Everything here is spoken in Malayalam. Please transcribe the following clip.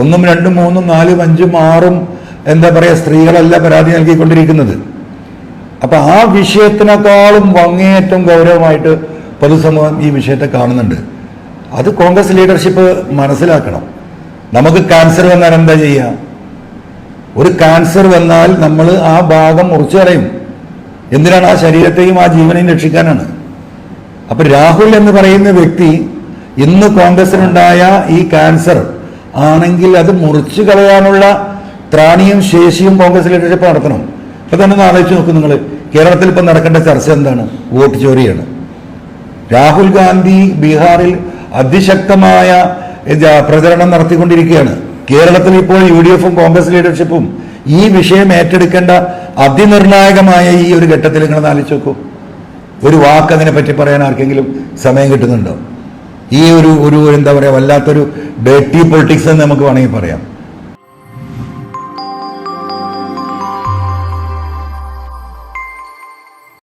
1, 2, 3, 4, 5, 6 എന്താ പറയുക സ്ത്രീകളല്ല പരാതി നൽകിക്കൊണ്ടിരിക്കുന്നത്. അപ്പൊ ആ വിഷയത്തിനേക്കാളും അങ്ങേയറ്റം ഗൗരവമായിട്ട് പൊതുസമൂഹം ഈ വിഷയത്തെ കാണുന്നുണ്ട്. അത് കോൺഗ്രസ് ലീഡർഷിപ്പ് മനസ്സിലാക്കണം. നമുക്ക് ക്യാൻസർ വന്നാൽ എന്താ ചെയ്യുക? ഒരു ക്യാൻസർ വന്നാൽ നമ്മൾ ആ ഭാഗം മുറിച്ചു കളയും. എന്തിനാണ്? ആ ശരീരത്തെയും ആ ജീവനെയും രക്ഷിക്കാനാണ്. അപ്പൊ രാഹുൽ എന്ന് പറയുന്ന വ്യക്തി ഇന്ന് കോൺഗ്രസിനുണ്ടായ ഈ ക്യാൻസർ ആണെങ്കിൽ അത് മുറിച്ചു കളയാനുള്ള ത്രാണിയും ശേഷിയും കോൺഗ്രസ് ലീഡർഷിപ്പ് നടത്തണം. ഇപ്പൊ തന്നെ ഒന്ന് ആലോചിച്ച് നോക്കും നിങ്ങൾ. കേരളത്തിൽ ഇപ്പം നടക്കേണ്ട ചർച്ച എന്താണ്? വോട്ട് ചോരിയാണ്. രാഹുൽ ഗാന്ധി ബീഹാറിൽ അതിശക്തമായ പ്രചരണം നടത്തിക്കൊണ്ടിരിക്കുകയാണ്. കേരളത്തിൽ ഇപ്പോൾ UDF-ഉം കോൺഗ്രസ് ലീഡർഷിപ്പും ഈ വിഷയം ഏറ്റെടുക്കേണ്ട അതിനിർണായകമായ ഈ ഒരു ഘട്ടത്തിൽ നിങ്ങൾ ആലോചിച്ച് നോക്കൂ. ഒരു വാക്ക് അതിനെ പറ്റി പറയാൻ ആർക്കെങ്കിലും സമയം കിട്ടുന്നുണ്ടോ? ഈ ഒരു എന്താ പറയുക, വല്ലാത്തൊരു ഡേർട്ടി പൊളിറ്റിക്സ് എന്ന് നമുക്ക് വേണമെങ്കിൽ പറയാം.